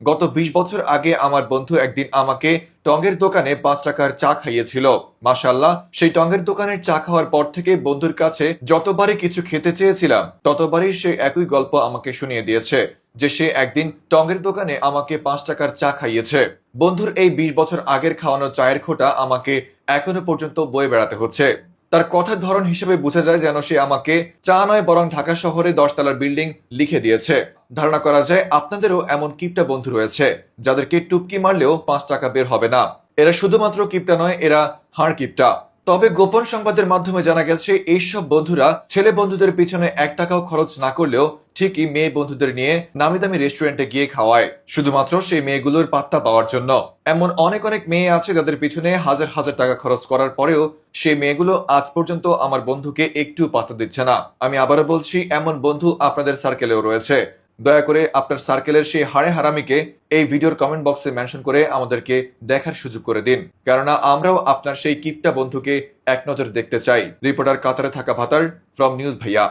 গত ২০ বছর আগে আমার বন্ধু একদিন আমাকে টঙের দোকানে ৫ টাকার চা খাইয়েছিল। মাশাআল্লাহ, সেই টঙের দোকানের চা খাওয়ার পর থেকে বন্ধুর কাছে যতবারই কিছু খেতে চেয়েছিলাম ততবারই সে একই গল্প আমাকে শুনিয়ে দিয়েছে যে সে একদিন টঙের দোকানে আমাকে ৫ টাকার চা খাইয়েছে। বন্ধুর এই ২০ বছর আগের খাওয়ানো চায়ের খোঁটা আমাকে এখনো পর্যন্ত বয়ে বেড়াতে হচ্ছে। তার কথার ধরন হিসেবে বোঝা যায় যেন সে আমাকে চা নয় বরং ঢাকা শহরে ১০ তলার বিল্ডিং লিখে দিয়েছে। ধারণা করা যায় আপনাদেরও এমন কিপটা বন্ধু রয়েছে যাদেরকে টুপকি মারলেও ৫ টাকা বের হবে না। এরা শুধুমাত্র কিপটা নয়, এরা হাড় কিপটা। তবে গোপন সংবাদের মাধ্যমে জানা গেছে এইসব বন্ধুরা ছেলে বন্ধুদের পিছনে ১ টাকাও খরচ না করলেও ঠিকই মেয়ে বন্ধুদের নিয়ে নামি দামি রেস্টুরেন্টে গিয়ে খাওয়ায়, শুধুমাত্র সেই মেয়েগুলোর পাত্তা পাওয়ার জন্য। এমন অনেক অনেক মেয়ে আছে যাদের পিছনে হাজার হাজার টাকা খরচ করার পরেও সেই মেয়েগুলো আজ পর্যন্ত আমার বন্ধুকে একটু পাত্তা দিচ্ছে না। আমি আবারও বলছি, এমন বন্ধু আপনাদের সার্কেলেও রয়েছে। দয়া করে আপনার সার্কেলের সেই হাড়ে হারামিকে এই ভিডিওর কমেন্ট বক্সে মেনশন করে আমাদেরকে দেখার সুযোগ করে দিন, কেননা আমরাও আপনার সেই কিপটা বন্ধুকে এক নজর দেখতে চাই। রিপোর্টার কাতারে থাকা ভাতার ফ্রম নিউজ ভাইয়া।